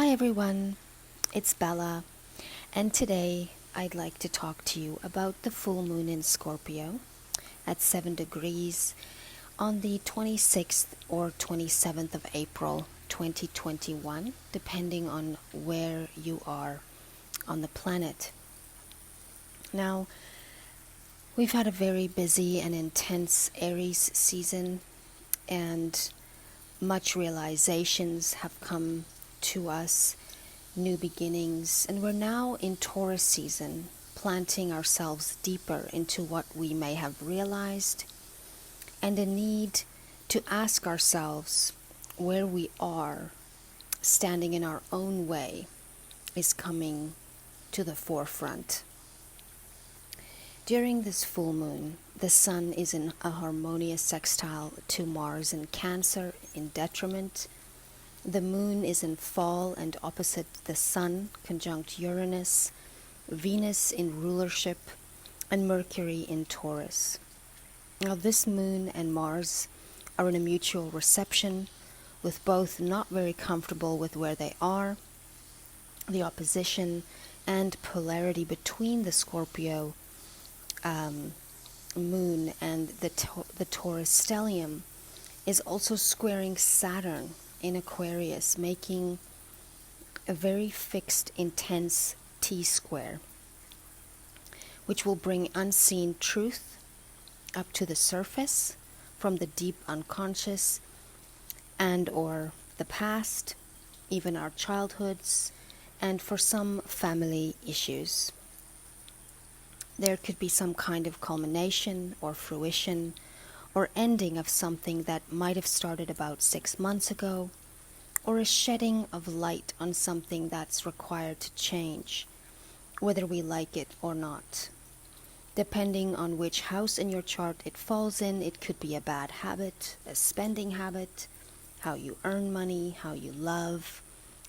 Hi everyone, it's Bella, and today I'd like to talk to you about the full moon in Scorpio at 7 degrees on the 26th or 27th of April 2021, depending on where you are on the planet. Now, we've had a very busy and intense Aries season, and much realizations have come to us, new beginnings, and we're now in Taurus season, planting ourselves deeper into what we may have realized, and a need to ask ourselves where we are standing in our own way is coming to the forefront. During this full moon, the sun is in a harmonious sextile to Mars in Cancer in detriment. The moon is in fall and opposite the sun, conjunct Uranus, Venus in rulership, and Mercury in Taurus. Now this moon and Mars are in a mutual reception, with both not very comfortable with where they are. The opposition and polarity between the Scorpio moon and the Taurus stellium is also squaring Saturn in Aquarius, making a very fixed, intense T-square, which will bring unseen truth up to the surface from the deep unconscious and or the past, even our childhoods, and for some family issues. There could be some kind of culmination or fruition or ending of something that might have started about 6 months ago, or a shedding of light on something that's required to change, whether we like it or not. Depending on which house in your chart it falls in, it could be a bad habit, a spending habit, how you earn money, how you love,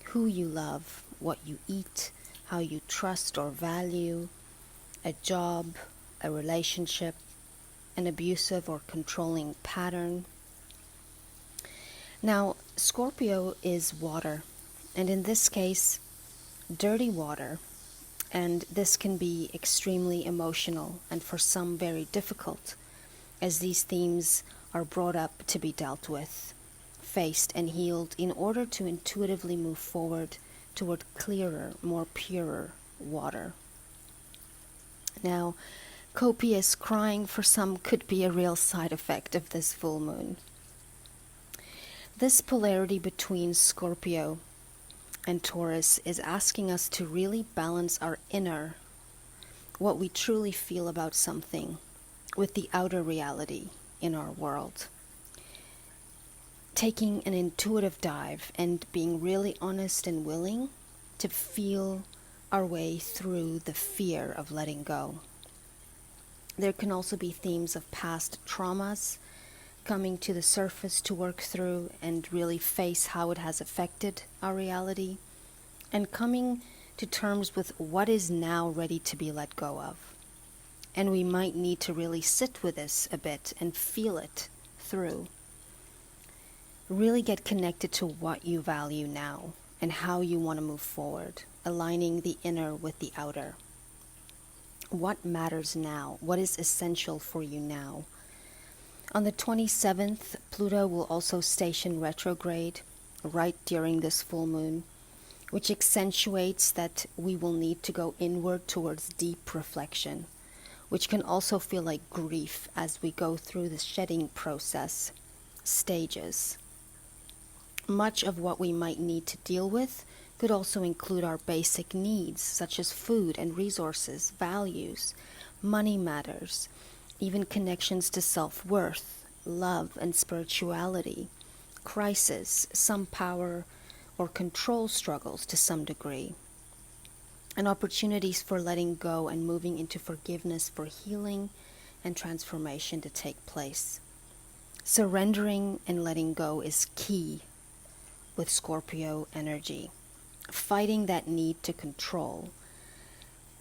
who you love, what you eat, how you trust or value, a job, a relationship, an abusive or controlling pattern. Now, Scorpio is water, and in this case, dirty water, and this can be extremely emotional and for some very difficult, as these themes are brought up to be dealt with, faced and healed in order to intuitively move forward toward clearer, more purer water. Now, copious crying for some could be a real side effect of this full moon. This polarity between Scorpio and Taurus is asking us to really balance our inner, what we truly feel about something, with the outer reality in our world. Taking an intuitive dive and being really honest and willing to feel our way through the fear of letting go. There can also be themes of past traumas coming to the surface to work through and really face how it has affected our reality, and coming to terms with what is now ready to be let go of. And we might need to really sit with this a bit and feel it through. Really get connected to what you value now and how you want to move forward, aligning the inner with the outer. What matters now? What is essential for you now? On the 27th, Pluto will also station retrograde right during this full moon, which accentuates that we will need to go inward towards deep reflection, which can also feel like grief as we go through the shedding process stages. Much of what we might need to deal with could also include our basic needs, such as food and resources, values, money matters, even connections to self-worth, love and spirituality, crisis, some power or control struggles to some degree, and opportunities for letting go and moving into forgiveness for healing and transformation to take place. Surrendering and letting go is key with Scorpio energy. Fighting that need to control,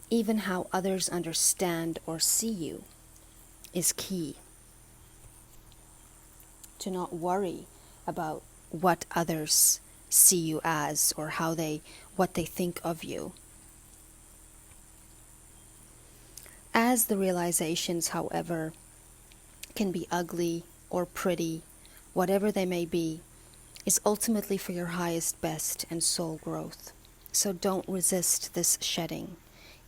even how others understand or see you, is key. To not worry about what others see you as, or what they think of you. As the realizations, however, can be ugly or pretty, whatever they may be, is ultimately for your highest best and soul growth. So don't resist this shedding.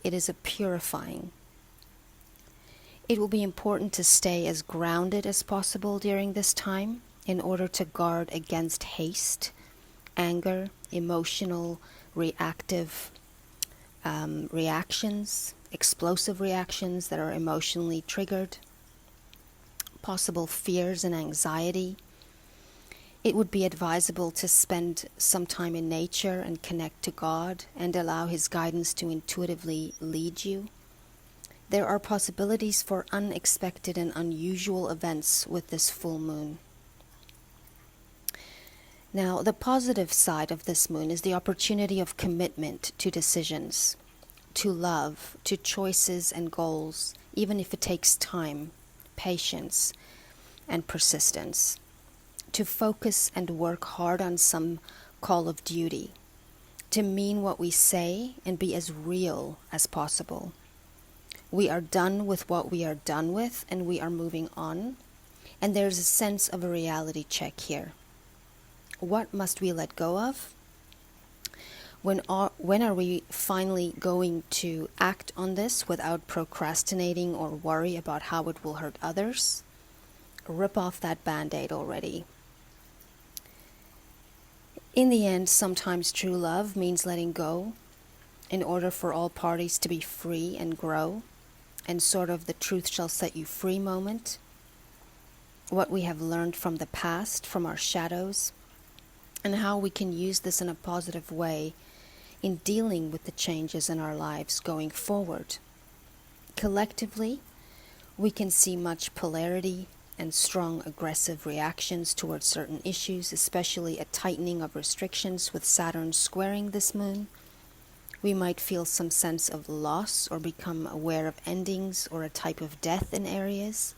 It is a purifying. It will be important to stay as grounded as possible during this time in order to guard against haste, anger, emotional, reactive reactions, explosive reactions that are emotionally triggered, possible fears and anxiety. It would be advisable to spend some time in nature and connect to God and allow His guidance to intuitively lead you. There are possibilities for unexpected and unusual events with this full moon. Now, the positive side of this moon is the opportunity of commitment to decisions, to love, to choices and goals, even if it takes time, patience, and persistence. To focus and work hard on some call of duty, to mean what we say and be as real as possible. We are done with what we are done with, and we are moving on. And there's a sense of a reality check here. What must we let go of? When are we finally going to act on this without procrastinating or worry about how it will hurt others? Rip off that Band-Aid already. In the end, sometimes true love means letting go in order for all parties to be free and grow. And sort of the truth shall set you free moment, what we have learned from the past, from our shadows, and how we can use this in a positive way in dealing with the changes in our lives going forward. Collectively, we can see much polarity and strong aggressive reactions towards certain issues, especially a tightening of restrictions with Saturn squaring this moon. We might feel some sense of loss or become aware of endings or a type of death in areas,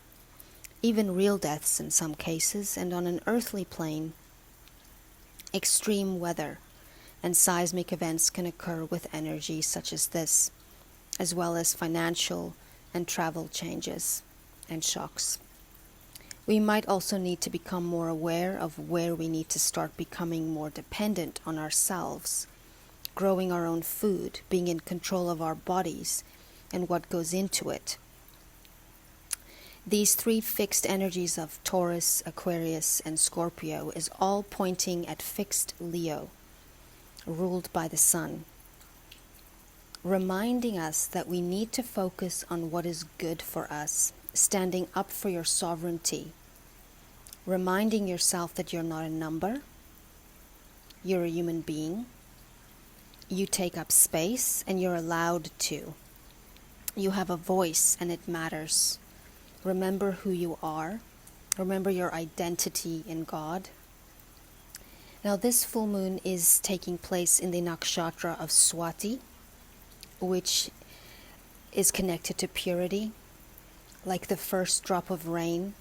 even real deaths in some cases, and on an earthly plane, extreme weather and seismic events can occur with energy such as this, as well as financial and travel changes and shocks. We might also need to become more aware of where we need to start becoming more dependent on ourselves, growing our own food, being in control of our bodies and what goes into it. These three fixed energies of Taurus, Aquarius, and Scorpio is all pointing at fixed Leo, ruled by the Sun, reminding us that we need to focus on what is good for us, standing up for your sovereignty, reminding yourself that you're not a number, you're a human being. You take up space and you're allowed to. You have a voice and it matters. Remember who you are. Remember your identity in God. Now this full moon is taking place in the nakshatra of Swati, which is connected to purity, like the first drop of rain,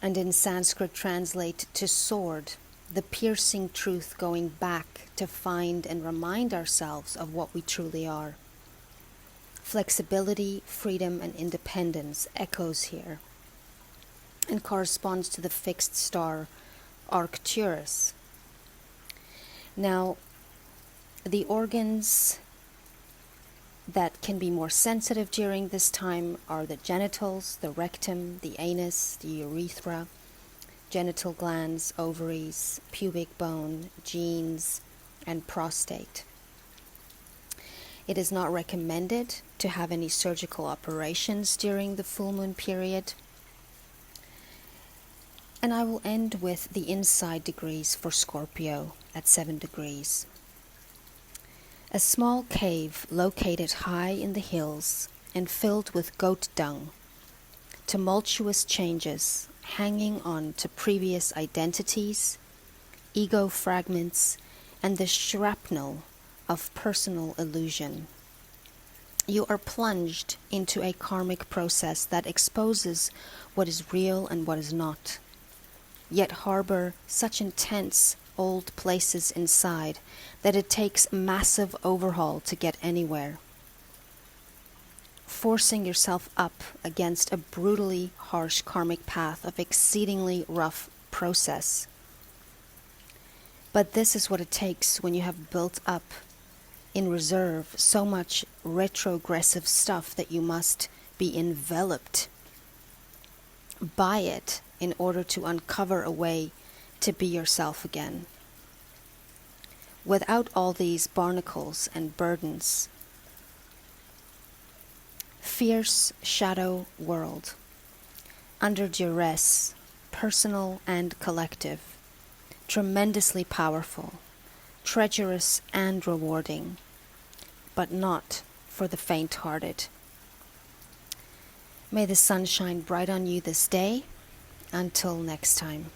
and in Sanskrit translate to sword, the piercing truth going back to find and remind ourselves of what we truly are. Flexibility, freedom, and independence echoes here and corresponds to the fixed star Arcturus. Now, the organs that can be more sensitive during this time are the genitals, the rectum, the anus, the urethra, genital glands, ovaries, pubic bone, genes, and prostate. It is not recommended to have any surgical operations during the full moon period. And I will end with the inside degrees for Scorpio at 7 degrees. A small cave located high in the hills and filled with goat dung. Tumultuous changes hanging on to previous identities, ego fragments, and the shrapnel of personal illusion. You are plunged into a karmic process that exposes what is real and what is not, yet harbor such intense, old places inside that it takes massive overhaul to get anywhere. Forcing yourself up against a brutally harsh karmic path of exceedingly rough process. But this is what it takes when you have built up in reserve so much retrogressive stuff that you must be enveloped by it in order to uncover a way to be yourself again. Without all these barnacles and burdens, fierce shadow world, under duress, personal and collective, tremendously powerful, treacherous and rewarding, but not for the faint-hearted. May the sun shine bright on you this day. Until next time.